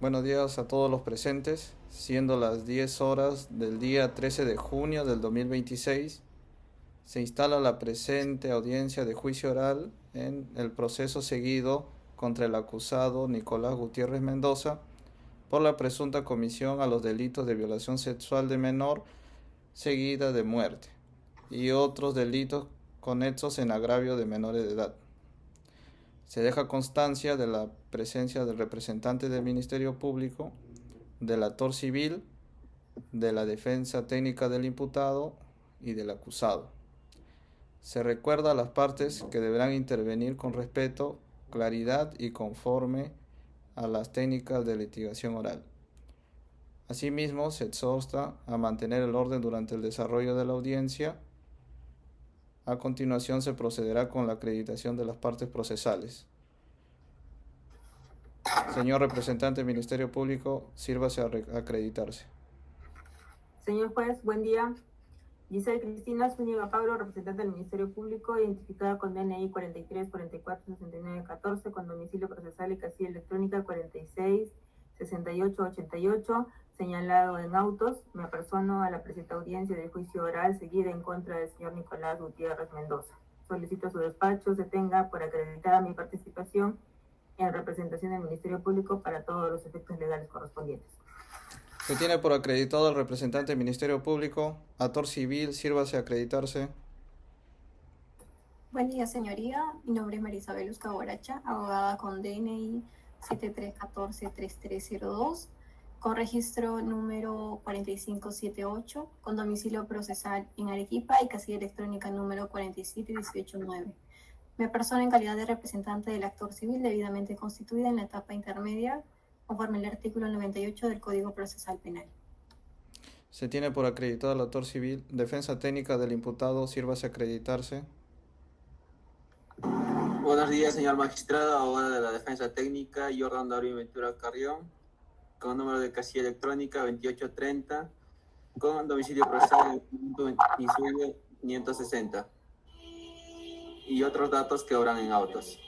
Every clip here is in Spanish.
Buenos días a todos los presentes, siendo las 10 horas del día 13 de junio del 2026, se instala la presente audiencia de juicio oral en el proceso seguido contra el acusado Nicolás Gutiérrez Mendoza por la presunta comisión a los delitos de violación sexual de menor seguida de muerte y otros delitos conexos en agravio de menores de edad. Se deja constancia de la presencia del representante del Ministerio Público, del actor civil, de la defensa técnica del imputado y del acusado. Se recuerda a las partes que deberán intervenir con respeto, claridad y conforme a las técnicas de litigación oral. Asimismo, se exhorta a mantener el orden durante el desarrollo de la audiencia. A continuación se procederá con la acreditación de las partes procesales. Señor representante del Ministerio Público, sírvase a acreditarse. Señor juez, buen día. Giselle Cristina Zúñiga Pablo, representante del Ministerio Público, identificada con DNI 43 44 69 14, con domicilio procesal y casilla electrónica 46 68 88, señalado en autos. Me apersono a la presente audiencia de juicio oral seguida en contra del señor Nicolás Gutiérrez Mendoza. Solicito su despacho se tenga por acreditada mi participación en representación del Ministerio Público para todos los efectos legales correspondientes. Se tiene por acreditado al representante del Ministerio Público, actor civil, sírvase a acreditarse. Buen día, señoría. Mi nombre es Marisabel Uscaboracha, abogada con DNI 7314-3302, con registro número 4578, con domicilio procesal en Arequipa y casilla electrónica número 47189. Me apersono en calidad de representante del actor civil debidamente constituida en la etapa intermedia, conforme al artículo 98 del Código Procesal Penal. Se tiene por acreditado al actor civil, defensa técnica del imputado, sírvase a acreditarse. Buenos días, señor magistrado, abogada de la defensa técnica, Jordan Darío Ventura Carrión, con número de casilla electrónica 2830, con domicilio procesal en Insuyo 560, y otros datos que obran en autos.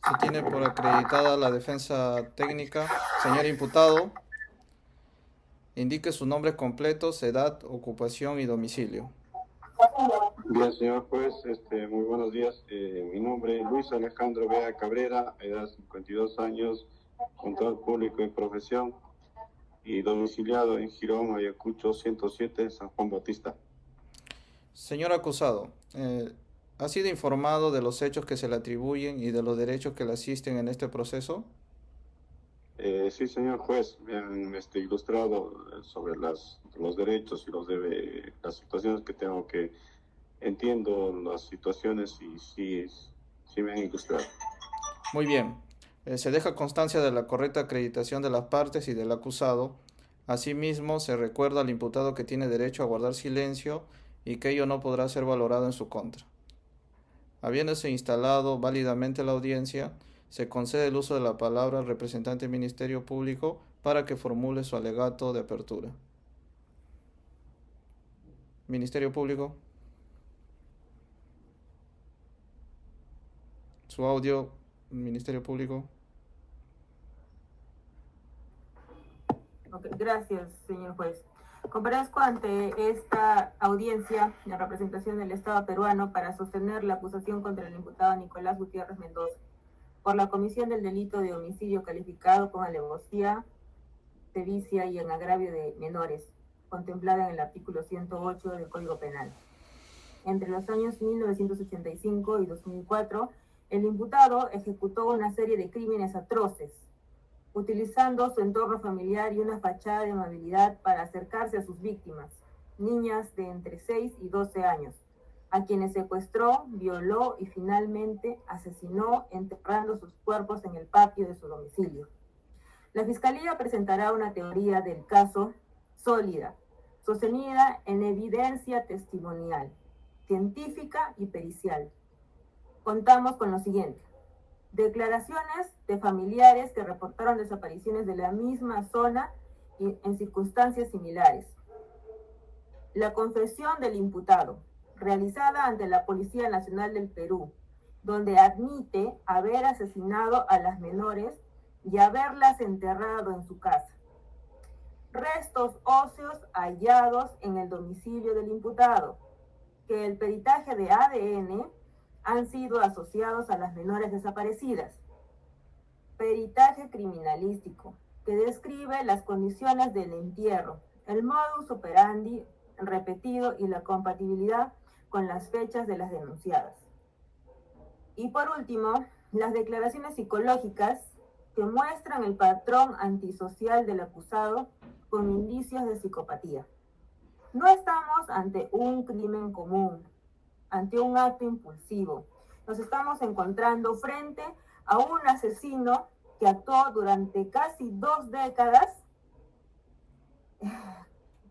Se tiene por acreditada la defensa técnica. Señor imputado, indique sus nombres completos, edad, ocupación y domicilio. Bien, señor juez, muy buenos días. Mi nombre es Luis Alejandro Vega Cabrera, edad 52 años, contador público en profesión y domiciliado en Girón, Ayacucho 107, San Juan Bautista. Señor acusado, ¿ha sido informado de los hechos que se le atribuyen y de los derechos que le asisten en este proceso? Sí, señor juez, me han ilustrado sobre los derechos y las situaciones que tengo que... Entiendo las situaciones y sí me han ilustrado. Muy bien. Se deja constancia de la correcta acreditación de las partes y del acusado. Asimismo, se recuerda al imputado que tiene derecho a guardar silencio y que ello no podrá ser valorado en su contra. Habiéndose instalado válidamente la audiencia, se concede el uso de la palabra al representante del Ministerio Público para que formule su alegato de apertura. Ministerio Público. Su audio, Ministerio Público. Okay, gracias, señor juez. Comparezco ante esta audiencia de representación del Estado peruano para sostener la acusación contra el imputado Nicolás Gutiérrez Mendoza por la comisión del delito de homicidio calificado con alevosía, sevicia y en agravio de menores, contemplada en el artículo 108 del Código Penal. Entre los años 1985 y 2004, el imputado ejecutó una serie de crímenes atroces, utilizando su entorno familiar y una fachada de amabilidad para acercarse a sus víctimas, niñas de entre 6 y 12 años, a quienes secuestró, violó y finalmente asesinó, enterrando sus cuerpos en el patio de su domicilio. La Fiscalía presentará una teoría del caso sólida, sostenida en evidencia testimonial, científica y pericial. Contamos con lo siguiente: declaraciones de familiares que reportaron desapariciones de la misma zona y en circunstancias similares. La confesión del imputado, realizada ante la Policía Nacional del Perú, donde admite haber asesinado a las menores y haberlas enterrado en su casa. Restos óseos hallados en el domicilio del imputado, que el peritaje de ADN han sido asociados a las menores desaparecidas. Peritaje criminalístico, que describe las condiciones del entierro, el modus operandi repetido y la compatibilidad con las fechas de las denunciadas. Y por último, las declaraciones psicológicas que muestran el patrón antisocial del acusado con indicios de psicopatía. No estamos ante un crimen común, ante un acto impulsivo. Nos estamos encontrando frente a un asesino que actuó durante casi 2 décadas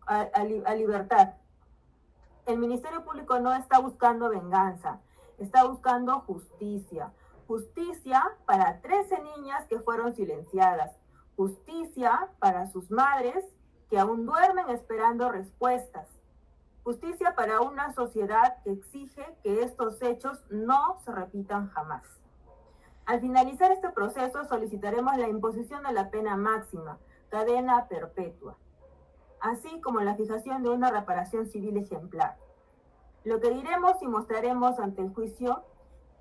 a libertad. El Ministerio Público no está buscando venganza, está buscando justicia. Justicia para 13 niñas que fueron silenciadas. Justicia para sus madres que aún duermen esperando respuestas. Justicia para una sociedad que exige que estos hechos no se repitan jamás. Al finalizar este proceso solicitaremos la imposición de la pena máxima, cadena perpetua, así como la fijación de una reparación civil ejemplar. Lo que diremos y mostraremos ante el juicio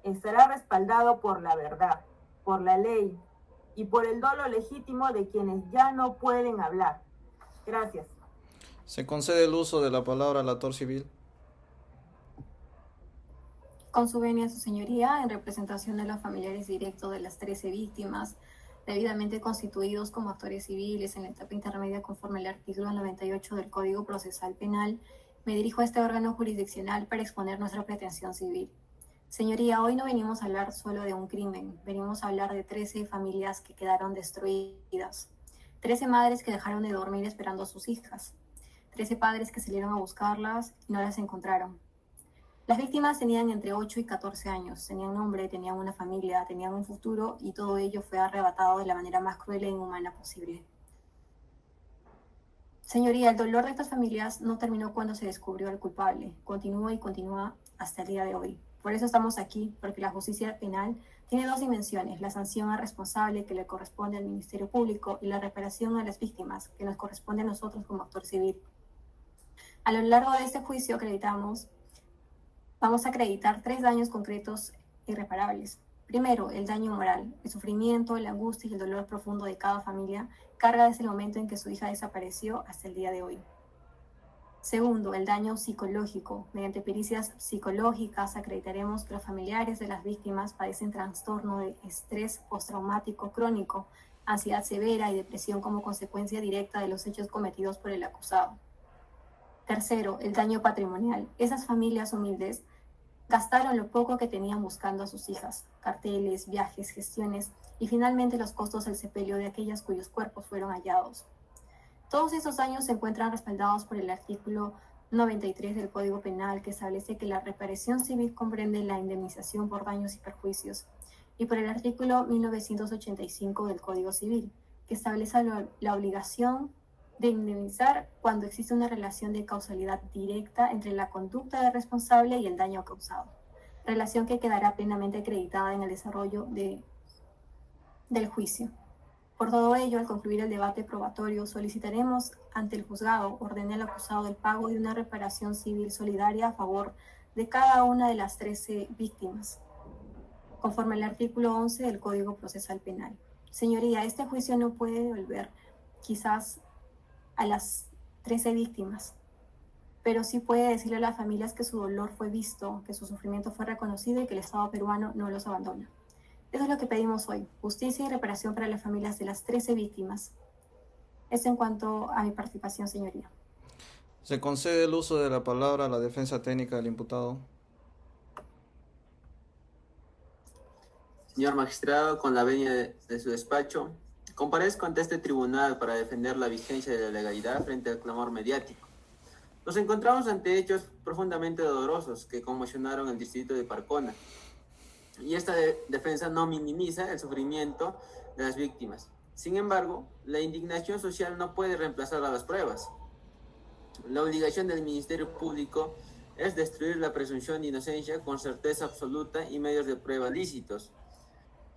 estará respaldado por la verdad, por la ley y por el dolo legítimo de quienes ya no pueden hablar. Gracias. Se concede el uso de la palabra al actor civil. Con su venia, su señoría, en representación de los familiares directos de las 13 víctimas, debidamente constituidos como actores civiles en la etapa intermedia conforme al artículo 98 del Código Procesal Penal, me dirijo a este órgano jurisdiccional para exponer nuestra pretensión civil. Señoría, hoy no venimos a hablar solo de un crimen, venimos a hablar de 13 familias que quedaron destruidas, 13 madres que dejaron de dormir esperando a sus hijas, 13 padres que salieron a buscarlas y no las encontraron. Las víctimas tenían entre 8 y 14 años, tenían nombre, tenían una familia, tenían un futuro y todo ello fue arrebatado de la manera más cruel e inhumana posible. Señoría, el dolor de estas familias no terminó cuando se descubrió al culpable, continúa y continúa hasta el día de hoy. Por eso estamos aquí, porque la justicia penal tiene 2 dimensiones, la sanción al responsable que le corresponde al Ministerio Público y la reparación a las víctimas que nos corresponde a nosotros como actor civil. A lo largo de este juicio vamos a acreditar 3 daños concretos e irreparables. Primero, el daño moral, el sufrimiento, la angustia y el dolor profundo de cada familia carga desde el momento en que su hija desapareció hasta el día de hoy. Segundo, el daño psicológico. Mediante pericias psicológicas acreditaremos que los familiares de las víctimas padecen trastorno de estrés postraumático crónico, ansiedad severa y depresión como consecuencia directa de los hechos cometidos por el acusado. Tercero, el daño patrimonial. Esas familias humildes gastaron lo poco que tenían buscando a sus hijas, carteles, viajes, gestiones y finalmente los costos del sepelio de aquellas cuyos cuerpos fueron hallados. Todos esos daños se encuentran respaldados por el artículo 93 del Código Penal, que establece que la reparación civil comprende la indemnización por daños y perjuicios, y por el artículo 1985 del Código Civil, que establece la obligación de indemnizar cuando existe una relación de causalidad directa entre la conducta del responsable y el daño causado, relación que quedará plenamente acreditada en el desarrollo del juicio. Por todo ello, al concluir el debate probatorio, solicitaremos ante el juzgado ordene al acusado el pago de una reparación civil solidaria a favor de cada una de las 13 víctimas, conforme al artículo 11 del Código Procesal Penal. Señoría, este juicio no puede devolver quizás a las 13 víctimas, pero sí puede decirle a las familias que su dolor fue visto, que su sufrimiento fue reconocido y que el Estado peruano no los abandona. Eso es lo que pedimos hoy, justicia y reparación para las familias de las 13 víctimas. Eso en cuanto a mi participación, señoría. Se concede el uso de la palabra a la defensa técnica del imputado. Señor magistrado, con la venia de su despacho, comparezco ante este tribunal para defender la vigencia de la legalidad frente al clamor mediático. Nos encontramos ante hechos profundamente dolorosos que conmocionaron el distrito de Parcona. Y esta defensa no minimiza el sufrimiento de las víctimas. Sin embargo, la indignación social no puede reemplazar a las pruebas. La obligación del Ministerio Público es destruir la presunción de inocencia con certeza absoluta y medios de prueba lícitos.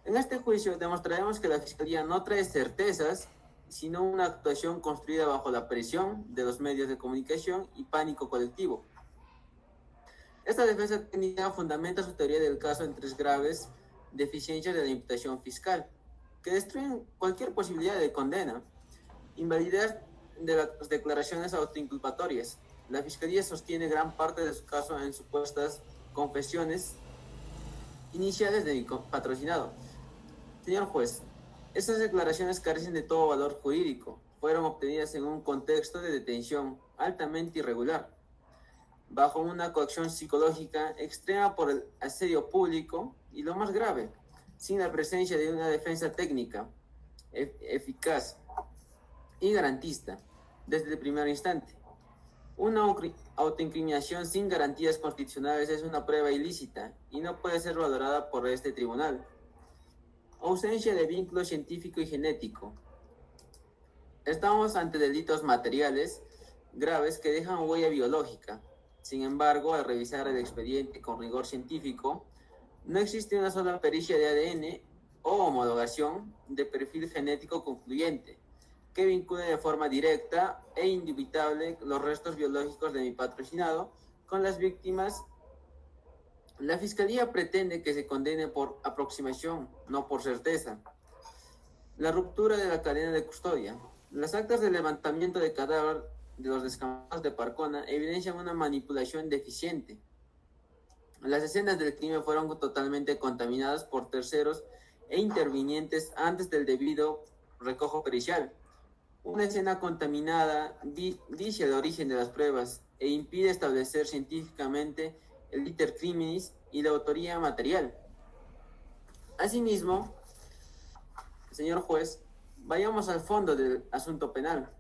En En este juicio demostraremos que la Fiscalía no trae certezas, sino una actuación construida bajo la presión de los medios de comunicación y pánico colectivo. Esta defensa técnica fundamenta su teoría del caso en tres graves deficiencias de la imputación fiscal, que destruyen cualquier posibilidad de condena. Invalidez de las declaraciones autoinculpatorias. La Fiscalía sostiene gran parte de su caso en supuestas confesiones iniciales de mi patrocinado. Señor juez, estas declaraciones carecen de todo valor jurídico. Fueron obtenidas en un contexto de detención altamente irregular, bajo una coacción psicológica extrema por el asedio público y, lo más grave, sin la presencia de una defensa técnica eficaz y garantista desde el primer instante. Una autoincriminación sin garantías constitucionales es una prueba ilícita y no puede ser valorada por este tribunal. Ausencia de vínculo científico y genético. Estamos ante delitos materiales graves que dejan huella biológica. Sin embargo, al revisar el expediente con rigor científico, no existe una sola pericia de ADN o homologación de perfil genético concluyente que vincule de forma directa e indubitable los restos biológicos de mi patrocinado con las víctimas. La Fiscalía pretende que se condene por aproximación, no por certeza. La ruptura de la cadena de custodia. Las actas de levantamiento de cadáver de los descamados de Parcona evidencian una manipulación deficiente. Las escenas del crimen fueron totalmente contaminadas por terceros e intervinientes antes del debido recojo pericial. Una escena contaminada dice el origen de las pruebas e impide establecer científicamente el iter criminis y la autoría material. Asimismo, señor juez, vayamos al fondo del asunto penal.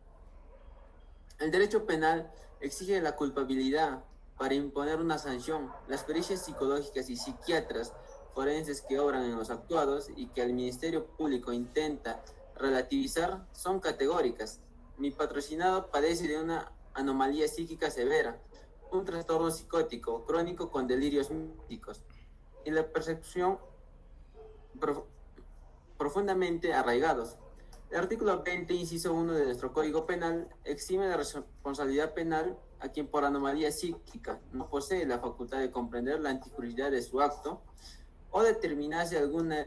El derecho penal exige la culpabilidad para imponer una sanción. Las pericias psicológicas y psiquiatras forenses que obran en los actuados y que el Ministerio Público intenta relativizar son categóricas. Mi patrocinado padece de una anomalía psíquica severa, un trastorno psicótico crónico con delirios místicos y la percepción profundamente arraigados. El artículo 20, inciso 1 de nuestro Código Penal exime de responsabilidad penal a quien por anomalía psíquica no posee la facultad de comprender la antijuricidad de su acto o determinarse alguna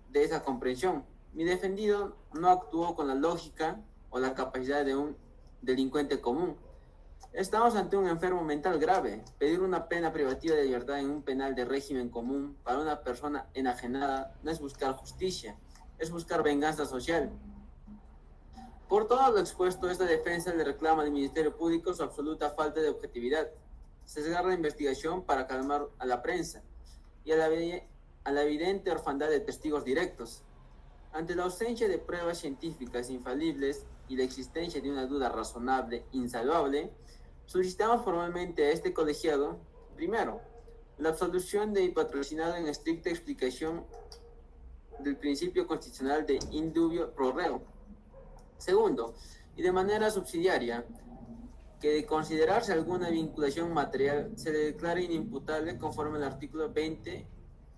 de esa comprensión. Mi defendido no actuó con la lógica o la capacidad de un delincuente común. Estamos ante un enfermo mental grave. Pedir una pena privativa de libertad en un penal de régimen común para una persona enajenada no es buscar justicia, es buscar venganza social. Por todo lo expuesto, esta defensa le reclama al Ministerio Público su absoluta falta de objetividad, sesgar la investigación para calmar a la prensa y a la evidente orfandad de testigos directos. Ante la ausencia de pruebas científicas infalibles y la existencia de una duda razonable, insalvable, solicitamos formalmente a este colegiado, primero, la absolución de mi patrocinado en estricta explicación del principio constitucional de indubio pro reo. Segundo, y de manera subsidiaria, que de considerarse alguna vinculación material se le declare inimputable conforme al artículo 20,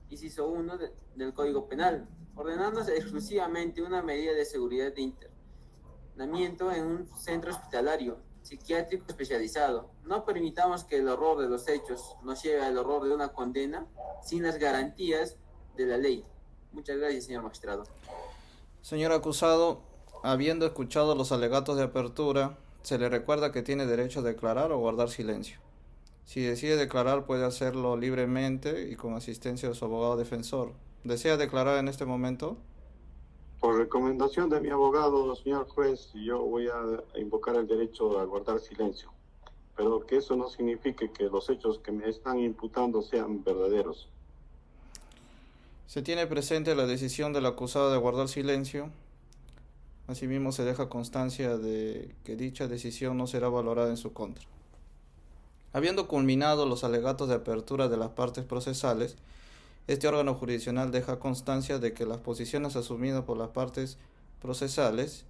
inciso 1 del Código Penal, ordenándose exclusivamente una medida de seguridad de internamiento en un centro hospitalario psiquiátrico especializado. No permitamos que el horror de los hechos nos lleve al horror de una condena sin las garantías de la ley. Muchas gracias, señor magistrado. Señor acusado, habiendo escuchado los alegatos de apertura, se le recuerda que tiene derecho a declarar o guardar silencio. Si decide declarar, puede hacerlo libremente y con asistencia de su abogado defensor. ¿Desea declarar en este momento? Por recomendación de mi abogado, señor juez, yo voy a invocar el derecho a guardar silencio, pero que eso no signifique que los hechos que me están imputando sean verdaderos. Se tiene presente la decisión del acusado de guardar silencio. Asimismo, se deja constancia de que dicha decisión no será valorada en su contra. Habiendo culminado los alegatos de apertura de las partes procesales, este órgano jurisdiccional deja constancia de que las posiciones asumidas por las partes procesales,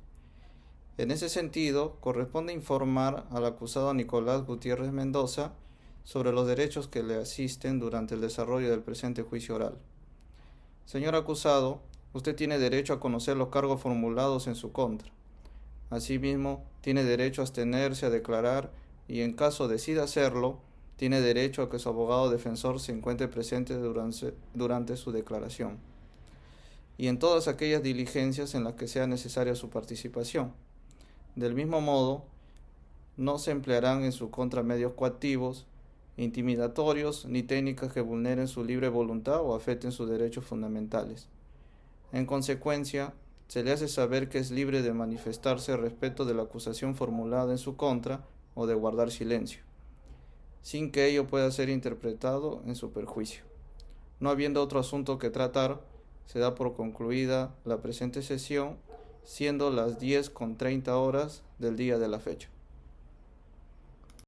en ese sentido, corresponde informar al acusado Nicolás Gutiérrez Mendoza sobre los derechos que le asisten durante el desarrollo del presente juicio oral. Señor acusado, usted tiene derecho a conocer los cargos formulados en su contra. Asimismo, tiene derecho a abstenerse, a declarar y, en caso decida hacerlo, tiene derecho a que su abogado defensor se encuentre presente durante su declaración y en todas aquellas diligencias en las que sea necesaria su participación. Del mismo modo, no se emplearán en su contra medios coactivos, intimidatorios ni técnicas que vulneren su libre voluntad o afecten sus derechos fundamentales. En consecuencia, se le hace saber que es libre de manifestarse respecto de la acusación formulada en su contra o de guardar silencio, sin que ello pueda ser interpretado en su perjuicio. No habiendo otro asunto que tratar, se da por concluida la presente sesión, siendo las 10:30 del día de la fecha.